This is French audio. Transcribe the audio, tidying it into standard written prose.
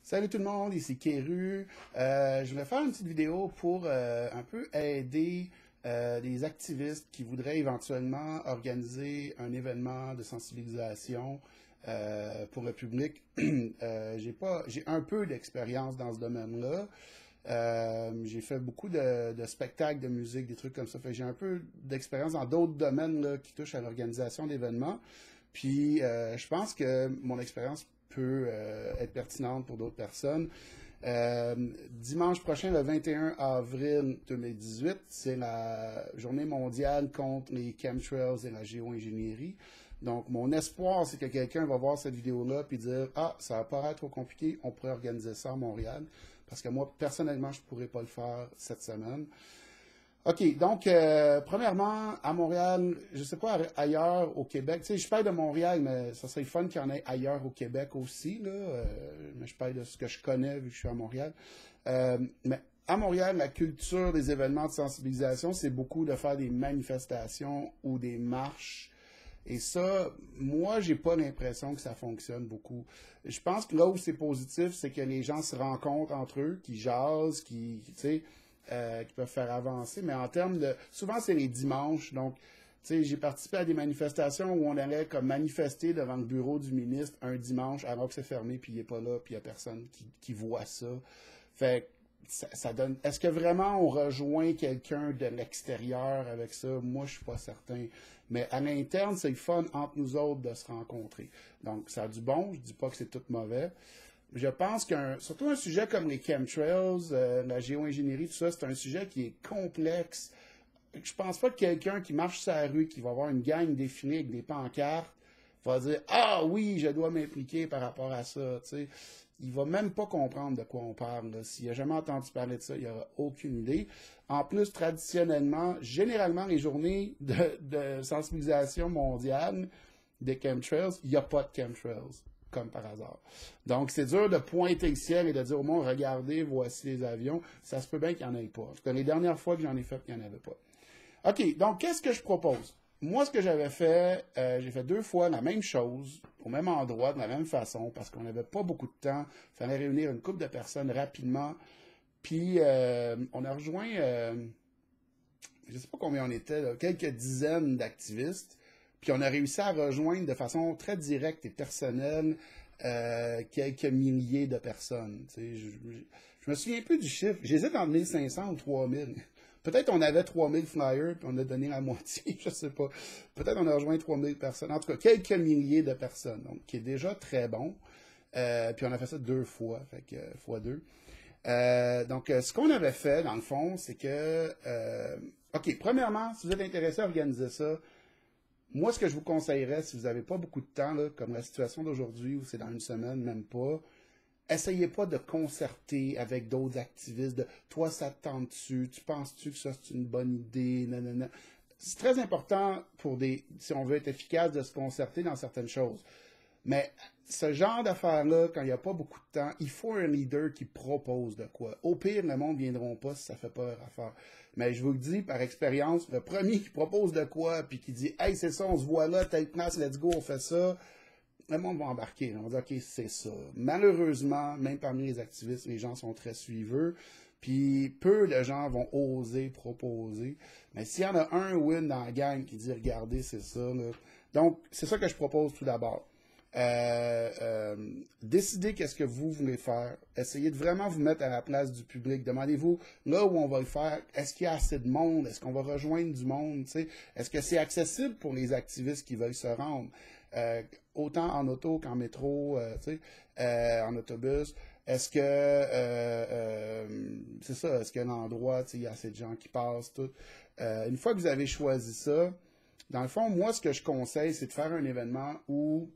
Salut tout le monde, ici Kéru. Je voulais faire une petite vidéo pour un peu aider les activistes qui voudraient éventuellement organiser un événement de sensibilisation pour le public. J'ai un peu d'expérience dans ce domaine-là. J'ai fait beaucoup de spectacles de musique, des trucs comme ça. Fait que j'ai un peu d'expérience dans d'autres domaines là, qui touchent à l'organisation d'événements. Puis, je pense que mon expérience peut être pertinente pour d'autres personnes. Dimanche prochain, le 21 avril 2018, c'est la journée mondiale contre les chemtrails et la géo-ingénierie. Donc, mon espoir, c'est que quelqu'un va voir cette vidéo-là et dire « Ah, ça va pas être trop compliqué, on pourrait organiser ça à Montréal. » Parce que moi, personnellement, je pourrais pas le faire cette semaine. OK, donc, premièrement, à Montréal, je sais pas ailleurs au Québec, tu sais, je parle de Montréal, mais ça serait fun qu'il y en ait ailleurs au Québec aussi, là, mais je parle de ce que je connais vu que je suis à Montréal. Mais à Montréal, la culture des événements de sensibilisation, c'est beaucoup de faire des manifestations ou des marches. Et ça, moi, j'ai pas l'impression que ça fonctionne beaucoup. Je pense que là où c'est positif, c'est que les gens se rencontrent entre eux, qui jasent, tu sais, qui peuvent faire avancer. Mais en termes de... Souvent, c'est les dimanches. Donc, tu sais, j'ai participé à des manifestations où on allait comme manifester devant le bureau du ministre un dimanche alors que c'est fermé, puis il n'est pas là, puis il n'y a personne qui voit ça. Fait que ça donne... Est-ce que vraiment on rejoint quelqu'un de l'extérieur avec ça? Moi, je suis pas certain. Mais à l'interne, c'est le fun entre nous autres de se rencontrer. Donc, ça a du bon. Je dis pas que c'est tout mauvais. Je pense surtout un sujet comme les chemtrails, la géo-ingénierie, tout ça, c'est un sujet qui est complexe. Je pense pas que quelqu'un qui marche sur la rue, qui va avoir une gang définie avec des pancartes, va dire Ah oui, je dois m'impliquer par rapport à ça. T'sais. Il va même pas comprendre de quoi on parle. S'il n'a jamais entendu parler de ça, il n'aura aucune idée. En plus, traditionnellement, généralement, les journées de sensibilisation mondiale des chemtrails, il n'y a pas de chemtrails comme par hasard. Donc, c'est dur de pointer le ciel et de dire au monde, regardez, voici les avions. Ça se peut bien qu'il n'y en ait pas. En tout cas, les dernières fois que j'en ai fait, il n'y en avait pas. OK, donc, qu'est-ce que je propose? Moi, ce que j'avais fait, j'ai fait 2 fois la même chose, au même endroit, de la même façon, parce qu'on n'avait pas beaucoup de temps. Il fallait réunir une couple de personnes rapidement. Puis, on a rejoint, je ne sais pas combien on était, là, quelques dizaines d'activistes. Puis on a réussi à rejoindre de façon très directe et personnelle quelques milliers de personnes. Je me souviens plus du chiffre. J'hésite entre 1500 ou 3000. Peut-être on avait 3000 flyers puis on a donné la moitié, je sais pas. Peut-être on a rejoint 3000 personnes. En tout cas, quelques milliers de personnes, donc qui est déjà très bon. Puis on a fait ça 2 fois, fait que fois 2. Donc, ce qu'on avait fait, dans le fond, c'est que... OK, premièrement, si vous êtes intéressé à organiser ça, moi, ce que je vous conseillerais, si vous n'avez pas beaucoup de temps, là, comme la situation d'aujourd'hui, où c'est dans une semaine, même pas, essayez pas de concerter avec d'autres activistes, de toi, ça te tente dessus, tu penses-tu que ça, c'est une bonne idée, nanana. C'est très important si on veut être efficace, de se concerter dans certaines choses. Mais ce genre d'affaires-là, quand il n'y a pas beaucoup de temps, il faut un leader qui propose de quoi. Au pire, le monde ne viendront pas si ça fait peur à faire. Mais je vous le dis, par expérience, le premier qui propose de quoi, puis qui dit « Hey, c'est ça, on se voit là, telle place, let's go, on fait ça », le monde va embarquer. On va dire « OK, c'est ça ». Malheureusement, même parmi les activistes, les gens sont très suiveux. Puis peu de gens vont oser proposer. Mais s'il y en a un win dans la gang qui dit « Regardez, c'est ça », là. Donc, c'est ça que je propose tout d'abord. Décidez qu'est-ce que vous voulez faire. Essayez de vraiment vous mettre à la place du public. Demandez-vous, là où on va le faire, est-ce qu'il y a assez de monde? Est-ce qu'on va rejoindre du monde? T'sais? Est-ce que c'est accessible pour les activistes qui veulent se rendre? Autant en auto qu'en métro, en autobus. Est-ce que c'est ça, est-ce qu'il y a un endroit, il y a assez de gens qui passent, tout. Une fois que vous avez choisi ça, dans le fond, moi, ce que je conseille, c'est de faire un événement où